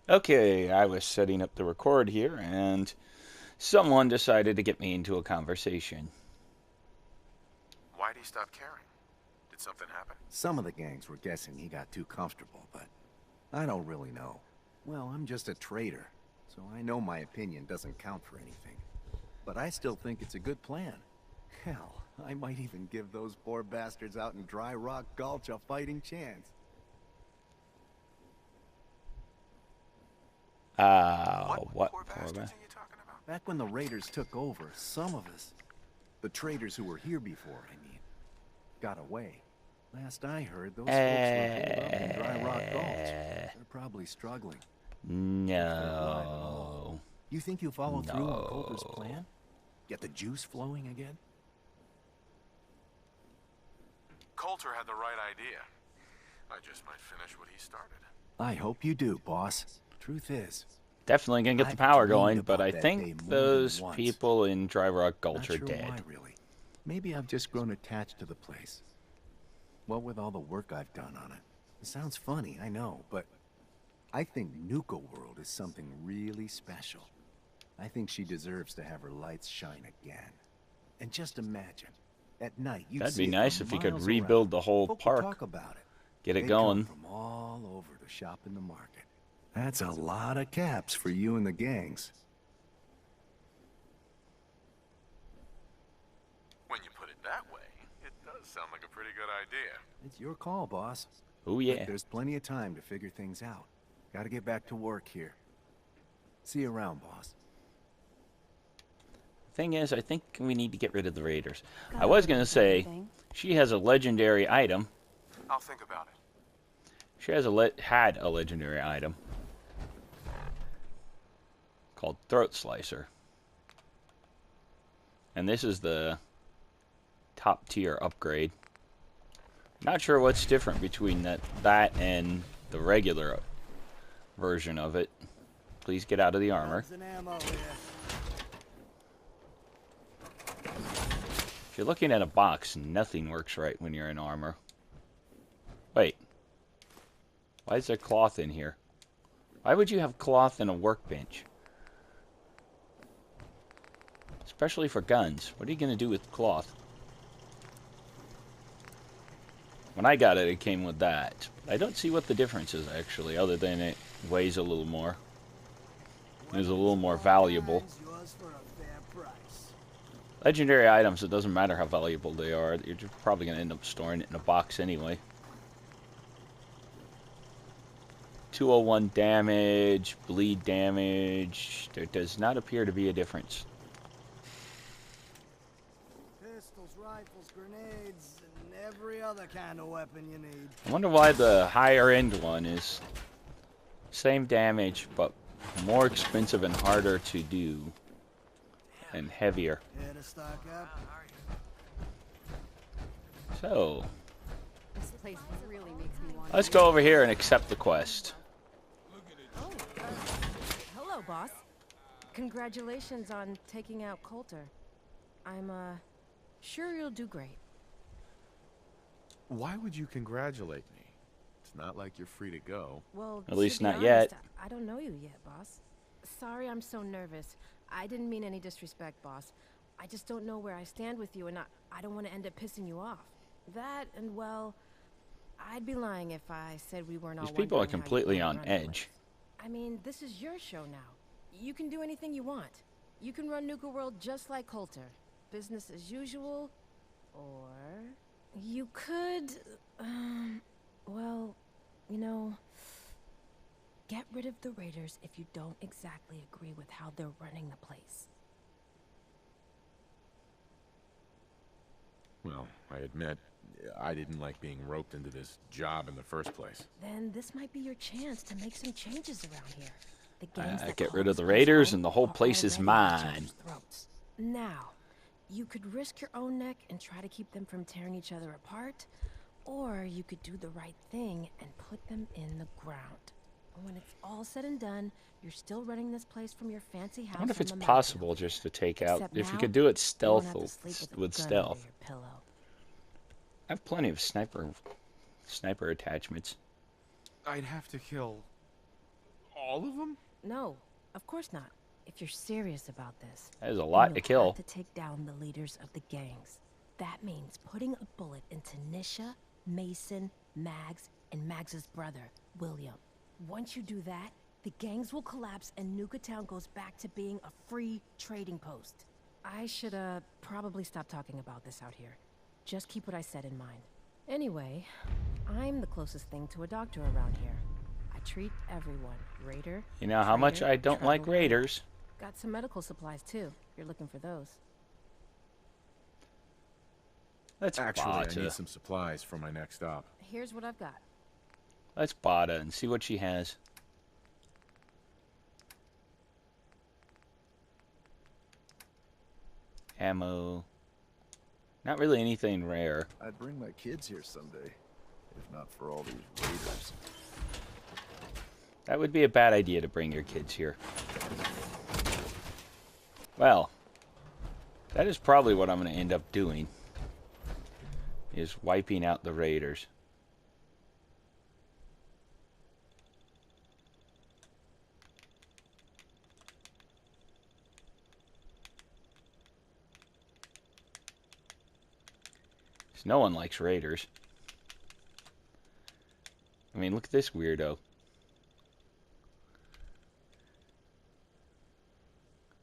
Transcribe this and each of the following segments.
Okay, I was setting up the record here, and someone decided to get me into a conversation. Why'd he stop caring? Did something happen? Some of the gangs were guessing he got too comfortable, but I don't really know. Well, I'm just a trader, so I know my opinion doesn't count for anything. But I still think it's a good plan. Hell, I might even give those poor bastards out in Dry Rock Gulch a fighting chance. What? Poor Poor man. bastards are you talking about? Back when the raiders took over, some of us, the traders who were here before, I mean, got away. Last I heard, those folks were holed up in Dry Rock Gulch. They're probably struggling. If they're alive at all. No. You think you'll follow through on Coulter's No. plan? Get the juice flowing again? Coulter had the right idea. I just might finish what he started. I hope you do, boss. Truth is, Definitely gonna get the I've power dreamed going, but about I that day think more than those once. people in Dry Rock not Gulch are sure dead. why, really. Maybe I've just grown attached to the place. What with all the work I've done on it. It sounds funny, I know, but I think Nuka World is something really special. I think she deserves to have her lights shine again. And just imagine, at night you'd That'd see be it nice from if you could miles rebuild around. the whole Folk would park. talk about it. Get it They'd going. come from all over to shop in the market. That's a lot of caps for you and the gangs. When you put it that way, it does sound like a pretty good idea. It's your call, boss. Oh But yeah. there's plenty of time to figure things out. Gotta get back to work here. See you around, boss. Thing is, I think we need to get rid of the raiders. Got I was a gonna little say something. she has a legendary item. I'll think about it. She has had a legendary item called Throat Slicer. And this is the top tier upgrade. Not sure what's different between that and the regular version of it. Please get out of the armor. If you're looking at a box, nothing works right when you're in armor. Wait. Why is there cloth in here? Why would you have cloth in a workbench? Especially for guns. What are you going to do with cloth? When I got it, it came with that. I don't see what the difference is, actually, other than it weighs a little more. It is a little more valuable. Legendary items, it doesn't matter how valuable they are. You're just probably going to end up storing it in a box anyway. 201 damage, bleed damage. There does not appear to be a difference. Pistols, rifles, grenades, and every other kind of weapon you need. I wonder why the higher end one is same damage, but more expensive and harder to do. And heavier. Here to stock up. So, This place really makes me want. let's go over here and accept the quest. Oh, hello, boss. Congratulations on taking out Coulter. I'm sure you'll do great. Why would you congratulate me? It's not like you're free to go. Well, At least to be not honest, yet. I don't know you yet, boss. Sorry, I'm so nervous. I didn't mean any disrespect, boss. I just don't know where I stand with you, and I don't want to end up pissing you off. That, and well, I'd be lying if I said we weren't all. These people are wondering how you completely plan on to run the edge. place. I mean, this is your show now. You can do anything you want. You can run Nuka World just like Coulter. Business as usual, or you could, well, you know, get rid of the raiders if you don't exactly agree with how they're running the place. Well, I admit, I didn't like being roped into this job in the first place. Then this might be your chance to make some changes around here. The gangs that Get call rid of the themselves raiders home and the whole are place is already at each mine. other's throats. Now, you could risk your own neck and try to keep them from tearing each other apart, or you could do the right thing and put them in the ground. When it's all said and done, you're still running this place from your fancy house. I wonder if on it's the possible mountain. just to take out. Except If you now, could do it you won't have to sleep stealth a with gun stealth. under your pillow. I have plenty of sniper attachments. I'd have to kill All of them? No, of course not. If you're serious about this, That is a then lot to you'll kill. have to take down the leaders of the gangs. That means putting a bullet into Nisha, Mason, Mags, and Mags's brother, William. Once you do that, the gangs will collapse and Nuka Town goes back to being a free trading post. I should, probably stop talking about this out here. Just keep what I said in mind. Anyway, I'm the closest thing to a doctor around here. I treat everyone. Raider, You know how much trader, I don't like traveler. raiders. Got some medical supplies too, if you're looking for those. Let's Actually, I Bada. need some supplies for my next stop. Here's what I've got. Let's Bada and see what she has. Ammo. Not really anything rare. I'd bring my kids here someday, if not for all these raiders. That would be a bad idea to bring your kids here. Well, that is probably what I'm going to end up doing. Is wiping out the raiders. No one likes raiders. I mean, look at this weirdo.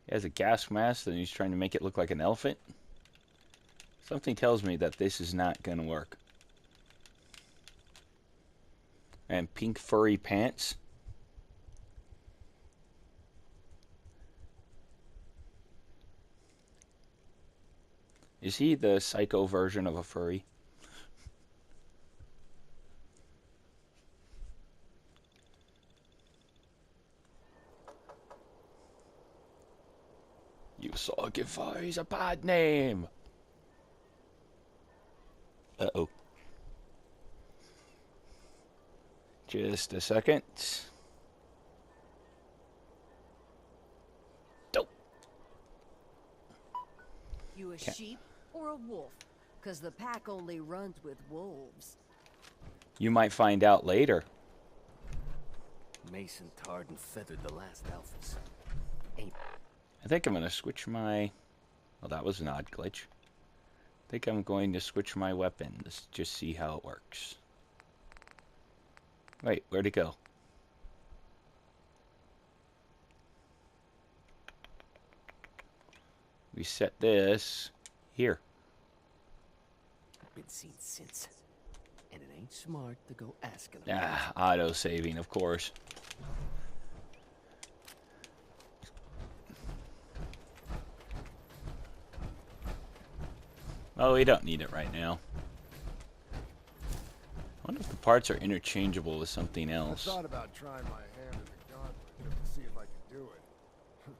He has a gas mask and he's trying to make it look like an elephant. Something tells me that this is not going to work. And pink furry pants. Is he the psycho version of a furry? You Sagify is a bad name. Uh-oh. Just a second. Dope. You a sheep or a wolf? 'Cause the pack only runs with wolves. You might find out later. Mason tarred and feathered the last alphas. I think I'm going to switch my... Well, that was an odd glitch. I think I'm going to switch my weapon. Let's just see how it works. Wait, where'd it go? We set this here. Been seen since. And it ain't smart to go asking about it. Ah, auto-saving, of course. Oh, we don't need it right now. I wonder if the parts are interchangeable with something I else. thought about trying my hand in the gauntlet just to see if I could do it.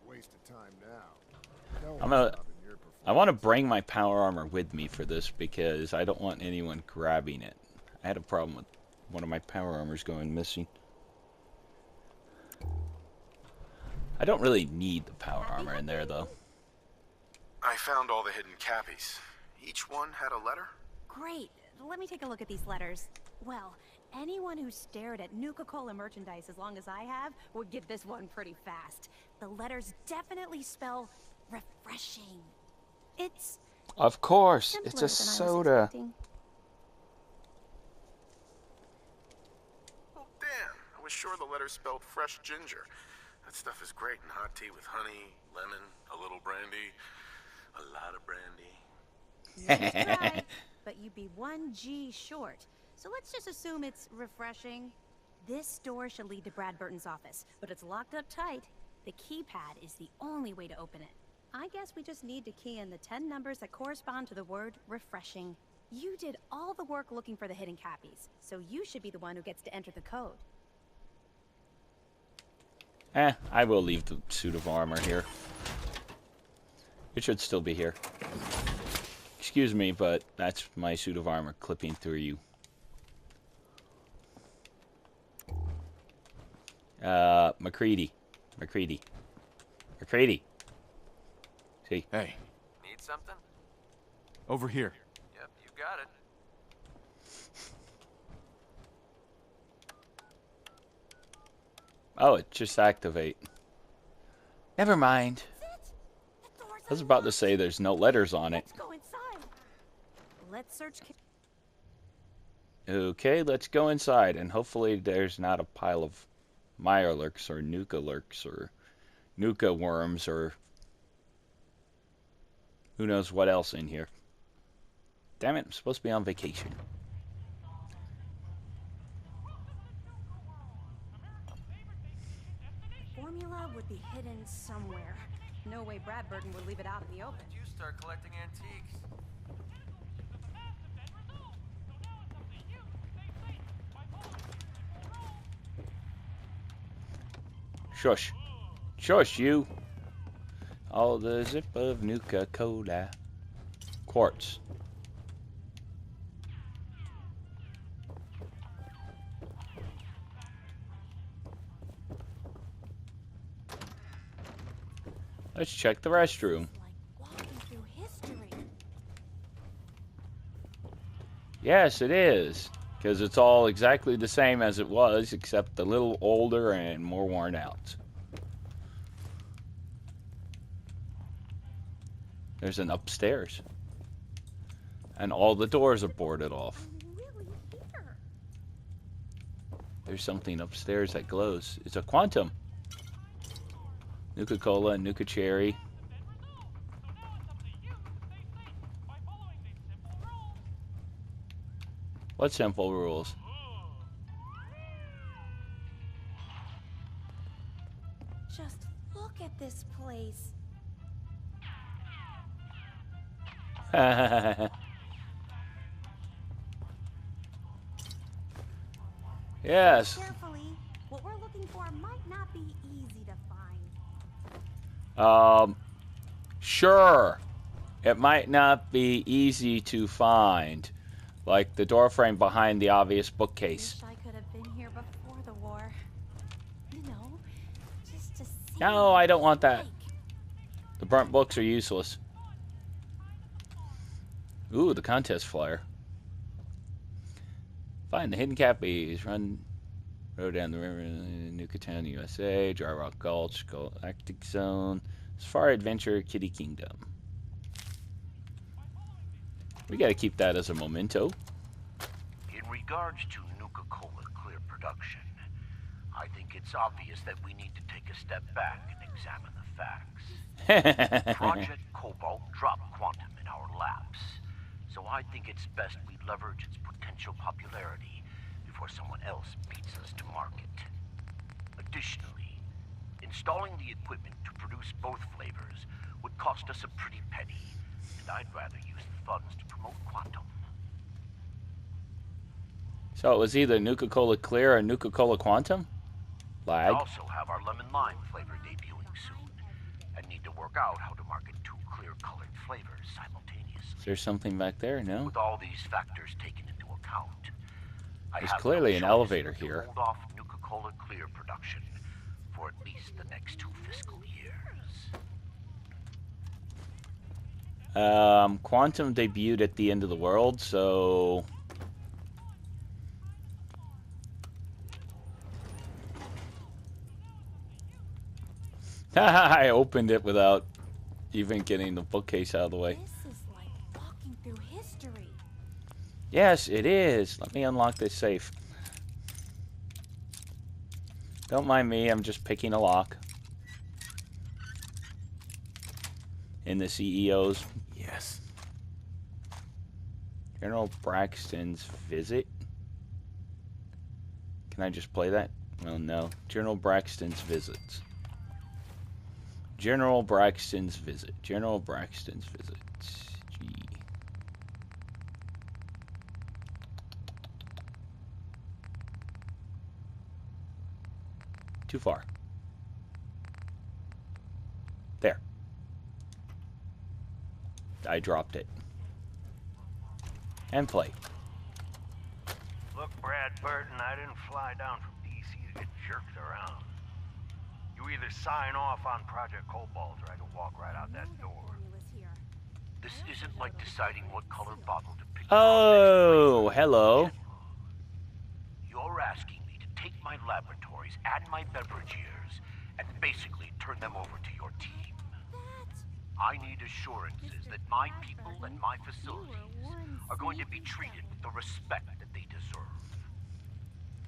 Waste of time now. No I'm one's a- stopping your I want to performance. bring my power armor with me for this because I don't want anyone grabbing it. I had a problem with one of my power armors going missing. I don't really need the power armor in there, though. I found all the hidden Cappies. Each one had a letter? Great. Let me take a look at these letters. Well, anyone who stared at Nuka Cola merchandise as long as I have would get this one pretty fast. The letters definitely spell refreshing. It's Of course, simpler it's a than I was soda. expecting. Oh, damn. I was sure the letters spelled fresh ginger. That stuff is great in hot tea with honey, lemon, a little brandy, a lot of brandy. Nice try, but you'd be 1 G short. So let's just assume it's refreshing. This door should lead to Brad Burton's office, but it's locked up tight. The keypad is the only way to open it. I guess we just need to key in the 10 numbers that correspond to the word refreshing. You did all the work looking for the hidden Cappies, so you should be the one who gets to enter the code. I will leave the suit of armor here. It should still be here. Excuse me, but that's my suit of armor clipping through you. McCready. McCready. McCready. See? Hey, Need something? over here. Yep, you got it. Oh, it just activate. Never mind. I was about to say there's no letters on it. Let's go inside. Let's search. Okay, let's go inside, and hopefully there's not a pile of Mirelurks or Nuka Lurks or Nuka worms or who knows what else in here. Damn it, I'm supposed to be on vacation. Formula would be hidden somewhere. No way Brad Burton would leave it out in the open. You start collecting antiques. Shush. Shush, you. All the zip of Nuka Cola. Quartz. Let's check the restroom. Like walking through history. Yes, it is. Because it's all exactly the same as it was, except a little older and more worn out. There's an upstairs. And all the doors are boarded off. Really here. There's something upstairs that glows. It's a quantum. Nuka Cola, Nuka Cherry. What simple rules? Just look at this place. Yes. Carefully. What we're looking for might not be easy to find. Sure. It might not be easy to find. Like the doorframe behind the obvious bookcase. Wish I could have been here before the war. You know, just to see. No, I don't want that. Like. The burnt books are useless. Ooh, the contest flyer. Find the hidden Cappies. Row down the river in Nuka Town, USA. Dry Rock Gulch, Galactic Zone. Safari Adventure, Kitty Kingdom. We gotta keep that as a memento. In regards to Nuka Cola clear production, I think it's obvious that we need to take a step back and examine the facts. Project Cobalt dropped Quantum in our laps, so I think it's best we leverage its potential popularity before someone else beats us to market. Additionally, installing the equipment to produce both flavors would cost us a pretty penny, and I'd rather use the funds to promote Quantum. So it was either Nuka Cola Clear or Nuka Cola Quantum? Lag. We also have our lemon lime flavor debuting soon, and need to work out how to market two clear-colored flavors simultaneously. Is there something back there? No. With all ththese factors taken into account, There's clearly an elevator here. Hold off Nuka Cola Clear production for at least the next 2 fiscal years. Quantum debuted at the end of the world, so I opened it without even getting the bookcase out of the way. This is like walking through history. Yes, it is. Let me unlock this safe. Don't mind me, I'm just picking a lock. In the CEO's. Yes. General Braxton's visit. Can I just play that? Well, no. General Braxton's visits. General Braxton's visit. General Braxton's visit. Gee. Too far. There. I dropped it. And play. Look, Brad Burton, I didn't fly down from DC to get jerked around. You either sign off on Project Cobalt or I can walk right out that door. This isn't like deciding what color bottle to pick. Oh, hello. You're asking me to take my laboratory inventories and my beverage years and basically turn them over to your team. I need assurances that my people and my facilities are going to be treated with the respect that they deserve.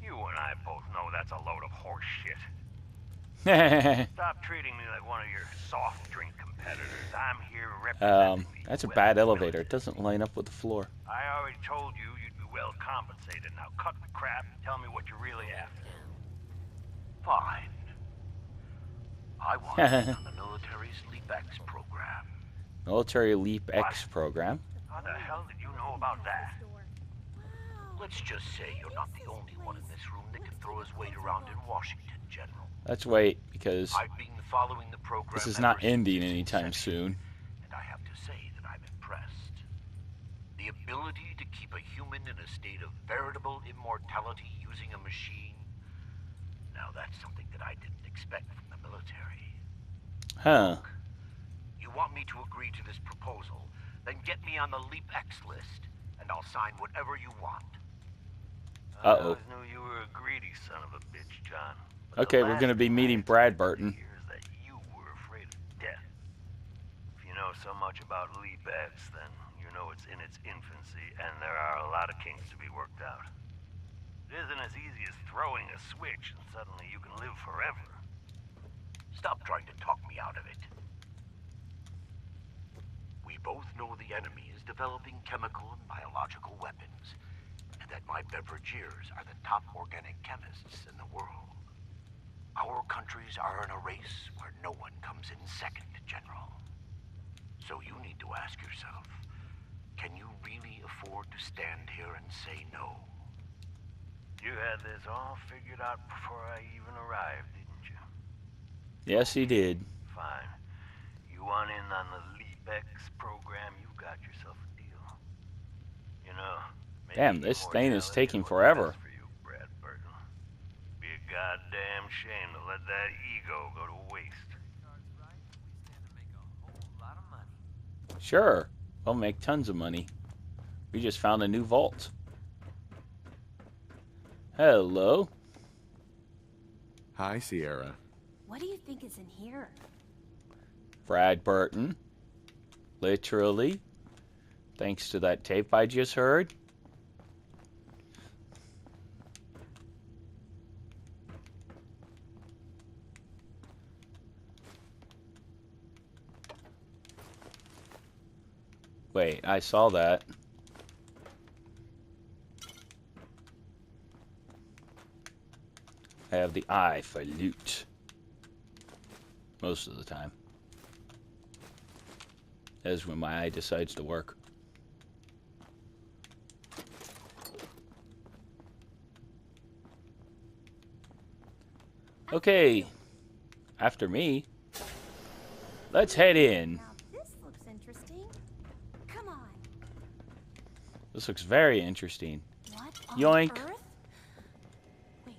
You and I both know that's a load of horse shit. Stop treating me like one of your soft drink competitors. I'm here representing the That's a U.S. bad elevator. military. It doesn't line up with the floor. I already told you you'd be well compensated. Now cut the crap and tell me what you're really after. Fine. I want in on the military's Leap X program. Military Leap X program. How the hell did you know about that? Let's just say you're not the only one in this room that can throw his weight around in Washington, General. Let's wait, because I've been following the program. this is not ever since ending its anytime inception, soon. and I have to say that I'm impressed. The ability to keep a human in a state of veritable immortality using a machine. Now that's something that I didn't expect from the military. Huh. You want me to agree to this proposal, then get me on the Leap X list, and I'll sign whatever you want. I Uh-oh. always knew you were a greedy son of a bitch, John. Okay, we're gonna be meeting Brad Burton. Here's that you were afraid of death. If you know so much about Leap X, then you know it's in its infancy, and there are a lot of kinks to be worked out. It isn't as easy as throwing a switch and suddenly you can live forever. Stop trying to talk me out of it. We both know the enemy is developing chemical and biological weapons, and that my beverageers are the top organic chemists in the world. Our countries are in a race where no one comes in second, General. So you need to ask yourself, can you really afford to stand here and say no? You had this all figured out before I even arrived, didn't you? Yes, he did. Fine. You want in on the Leap X program, you got yourself a deal. You know, Damn, this thing is taking forever. For you, Brad Burton. Be a goddamn shame to let that ego go to waste. Sure. We'll make tons of money. We just found a new vault. Hello. Hi, Sierra. What do you think is in here? Brad Burton. Literally. Thanks to that tape I just heard. Wait, I saw that. I have the eye for loot. Most of the time. That is when my eye decides to work. Okay. After me. Let's head in. Now this looks interesting. Come on. This looks very interesting. What on Yoink. earth? Wait.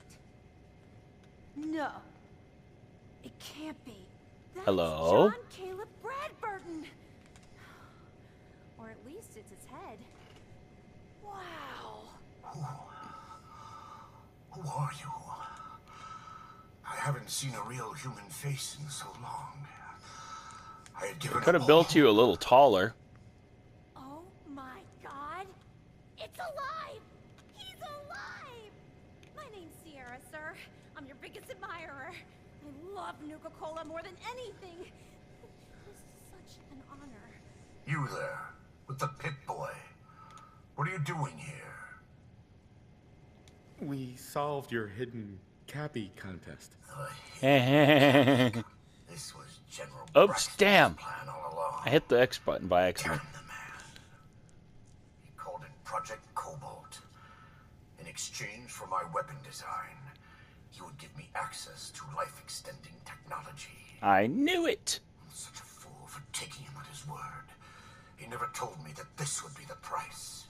No. It can't be. That's Hello? John Caleb Bradburton. Or at least it's his head. Wow. Who are you? I haven't seen a real human face in so long. I had given Could up have built you a little taller. Oh my god. It's alive! He's alive! My name's Sierra, sir. I'm your biggest admirer. I love Nuka Cola more than anything. This is such an honor. You there, with the pit boy. What are you doing here? We solved your hidden Cappy contest. This was General Oops, Braxton's damn. plan all along. I hit the X button by accident. Damn the man. He called it Project Cobalt. In exchange for my weapon design, he would give me access to life-extending technology. I knew it. I'm such a fool for taking him at his word. He never told me that this would be the price.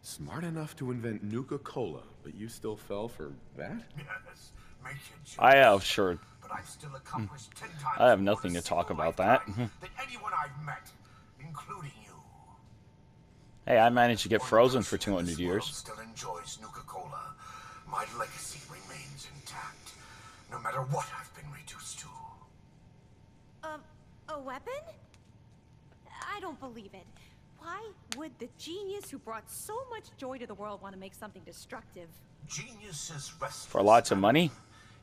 Smart enough to invent Nuka Cola, but you still fell for that? Yes, make you jealous. I have sure. But I've still accomplished 10 times I have more nothing in a to talk single about that. lifetime than anyone I've met, including you. Hey, I managed to get frozen for One person in 200 this years. world still enjoys Nuka Cola. My legacy remains intact, no matter what I've been reduced to. A weapon? I don't believe it. Why would the genius who brought so much joy to the world want to make something destructive? Genius is restless. For lots of money?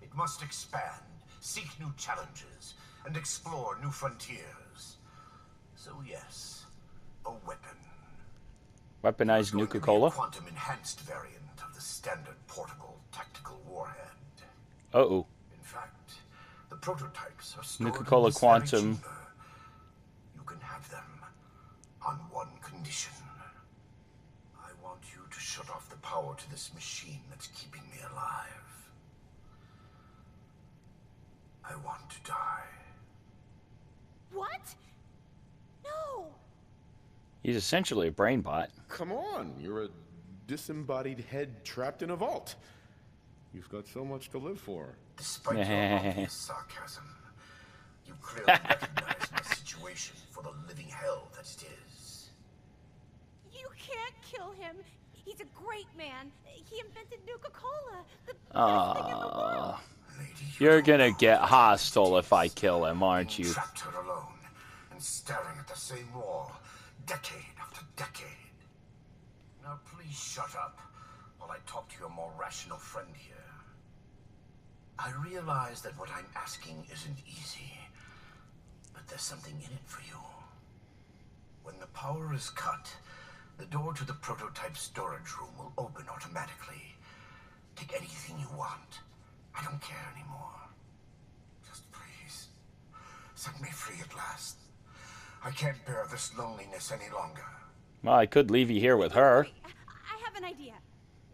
It must expand, seek new challenges, and explore new frontiers. So yes, a weapon. Weaponized Nuka Cola? Quantum-enhanced variant of the standard portable tactical warhead. Uh-oh. In fact, the prototypes are stored Nuka Cola in this very Quantum. chamber. You can have them on one condition. I want you to shut off the power to this machine that's keeping me alive. I want to die. What? No! He's essentially a brain bot. Come on, you're a disembodied head trapped in a vault. You've got so much to live for. Despite your obvious sarcasm, you clearly recognize my situation for the living hell that it is. You can't kill him. He's a great man. He invented Nuka Cola. The best thing in the world. You're gonna get hostile if I kill him, aren't you? Trapped her alone and staring at the same wall, decade after decade. Now please shut up while I talk to your more rational friend here. I realize that what I'm asking isn't easy, but there's something in it for you. When the power is cut, the door to the prototype storage room will open automatically. Take anything you want. I don't care anymore. Just please, set me free at last. I can't bear this loneliness any longer. Well, I could leave you here with her. I have an idea.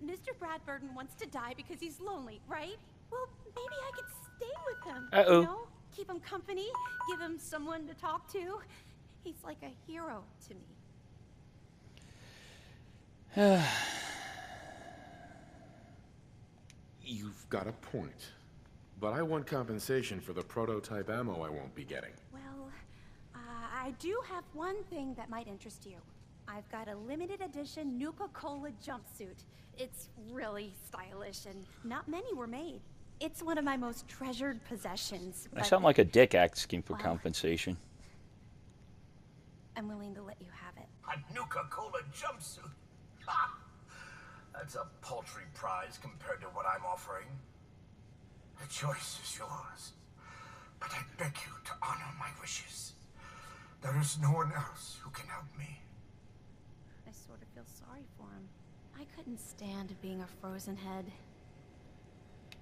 Mr. Bradburton wants to die because he's lonely, right? Well, maybe I could stay with him. Uh-oh. You know? Keep him company, give him someone to talk to. He's like a hero to me. You've got a point. But I want compensation for the prototype ammo I won't be getting. Well, I do have one thing that might interest you. I've got a limited edition Nuka Cola jumpsuit. It's really stylish and not many were made. It's one of my most treasured possessions. I sound like a dick asking for Well, compensation. I'm willing to let you have it. A Nuka Cola jumpsuit? Ha! That's a paltry prize compared to what I'm offering. The choice is yours. But I beg you to honor my wishes. There is no one else who can help me. I sort of feel sorry for him. I couldn't stand being a frozen head.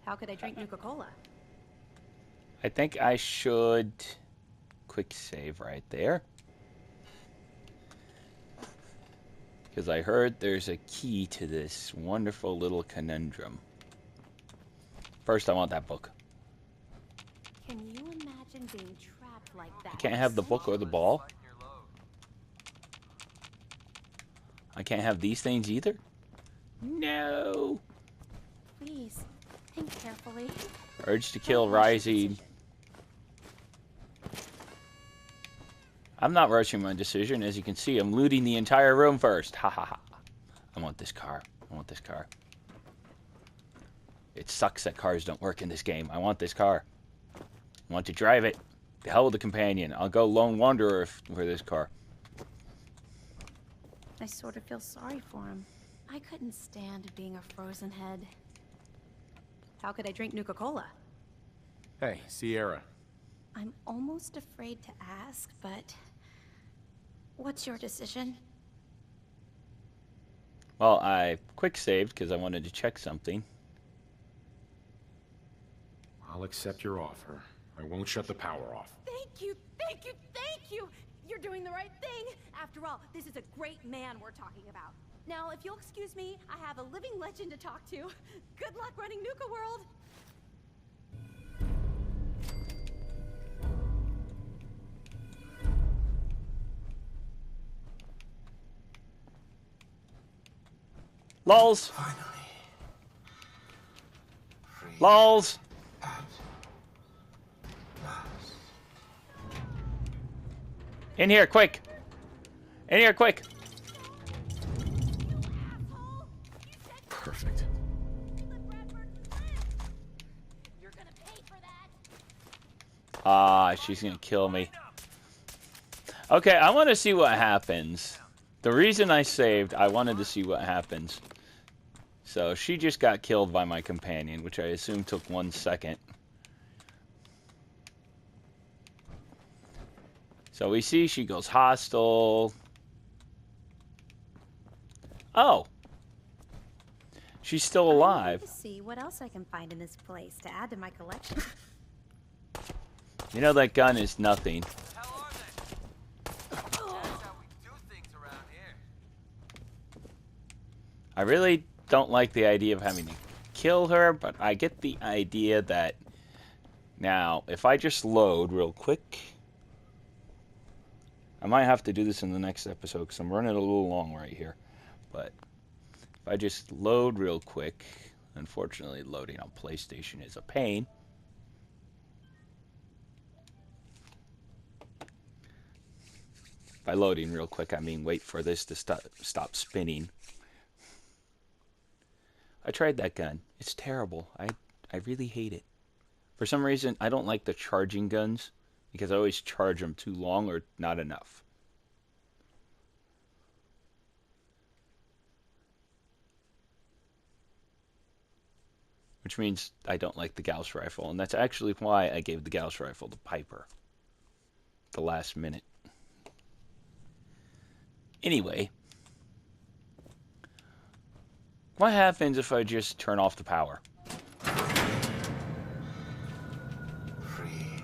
How could I drink Nuka Cola? I think I should quick save right there. Because I heard there's a key to this wonderful little conundrum. First, I want that book. Can you imagine being trapped like that? I can't have the book or the ball. I can't have these things either. No. Please, think carefully. Urge to kill rising. I'm not rushing my decision. As you can see, I'm looting the entire room first. Ha ha ha. I want this car. I want this car. It sucks that cars don't work in this game. I want this car. I want to drive it. The hell with the companion. I'll go lone wanderer for this car. I sort of feel sorry for him. I couldn't stand being a frozen head. How could I drink Nuka Cola? Hey, Sierra. I'm almost afraid to ask, but what's your decision? Well, I quick saved because I wanted to check something. I'll accept your offer. I won't shut the power off. Thank you, thank you, thank you! You're doing the right thing! After all, this is a great man we're talking about. Now, if you'll excuse me, I have a living legend to talk to. Good luck running Nuka World! Lols. Finally. Lols. In here, quick. In here, quick. perfect. Ah, she's gonna kill me. Okay, I want to see what happens. The reason I saved, I wanted to see what happens. So she just got killed by my companion, which I assume took 1 second. So we see she goes hostile. Oh. She's still alive. Let's see what else I can find in this place to add to my collection. You know that gun is nothing. I really don't like the idea of having to kill her, but I get the idea that now, if I just load real quick, I might have to do this in the next episode because I'm running a little long right here. But if I just load real quick, unfortunately loading on PlayStation is a pain. By loading real quick, I mean wait for this to stop spinning. I tried that gun. It's terrible. I really hate it. For some reason, I don't like the charging guns because I always charge them too long or not enough. Which means I don't like the Gauss rifle, and that's actually why I gave the Gauss rifle to Piper. The last minute. Anyway. What happens if I just turn off the power? Free.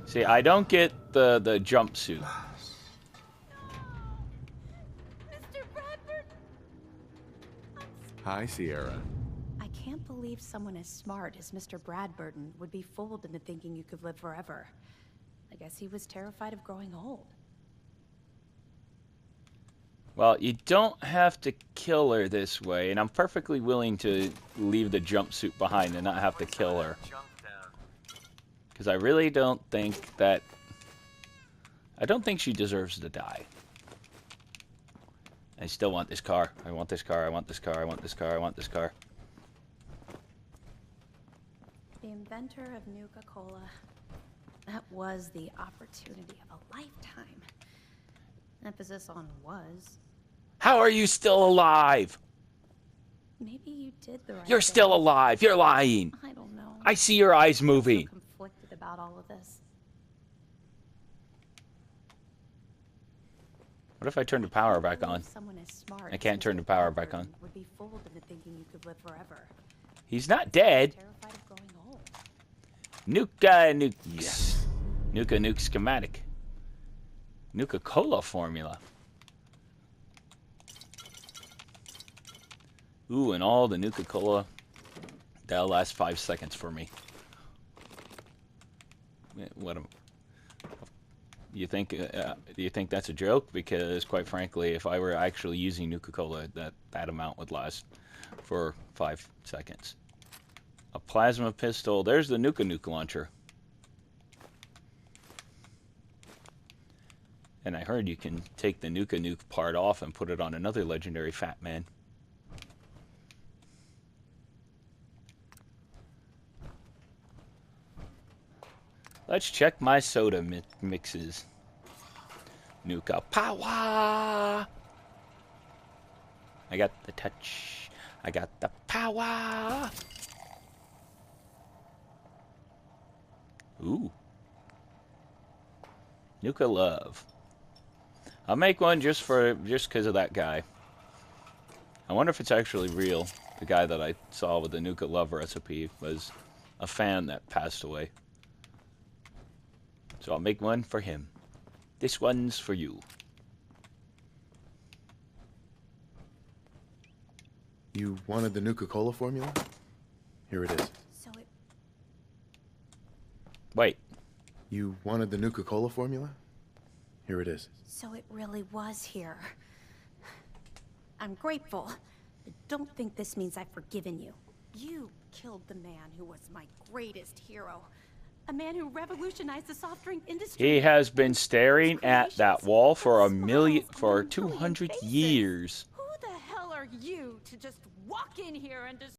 See, I don't get the jumpsuit. Mr. Bradford! Hi, Sierra. I can't believe someone as smart as Mr. Bradburton would be fooled into thinking you could live forever. I guess he was terrified of growing old. Well, you don't have to kill her this way, and I'm perfectly willing to leave the jumpsuit behind and not have to kill her. Because I really don't think that... I don't think she deserves to die. I still want this car. I want this car. I want this car. I want this car. I want this car. The inventor of Nuka Cola. That was the opportunity of a lifetime. Emphasis on was. How are you still alive? Maybe you did the right You're thing. still alive. You're lying. I don't know. I see your eyes moving. I'm so conflicted about all of this. What if I turn the power back on? I can't turn the power back on. Would be fooled into thinking you could live forever. He's not dead. Terrified of growing old. Nuka Nuke. Yes. Nuka Nuke schematic. Nuka Cola formula. Ooh, and all the Nuka Cola. That'll last 5 seconds for me. What am... Do you think that's a joke? Because, quite frankly, if I were actually using Nuka Cola, that amount would last for 5 seconds. A plasma pistol. There's the Nuka Nuke launcher. And I heard you can take the Nuka Nuke part off and put it on another legendary Fat Man. Let's check my soda mixes. Nuka power! I got the touch. I got the power! Ooh. Nuka love. I'll make one just because of that guy. I wonder if it's actually real. The guy that I saw with the Nuka love recipe was a fan that passed away. So I'll make one for him. This one's for you. You wanted the Nuka Cola formula? Here it is. Wait. You wanted the Nuka Cola formula? Here it is. So it really was here. I'm grateful, but don't think this means I've forgiven you. You killed the man who was my greatest hero. A man who revolutionized the soft drink industry. He has been staring at that wall for 200 years. Who the hell are are you to just walk in here and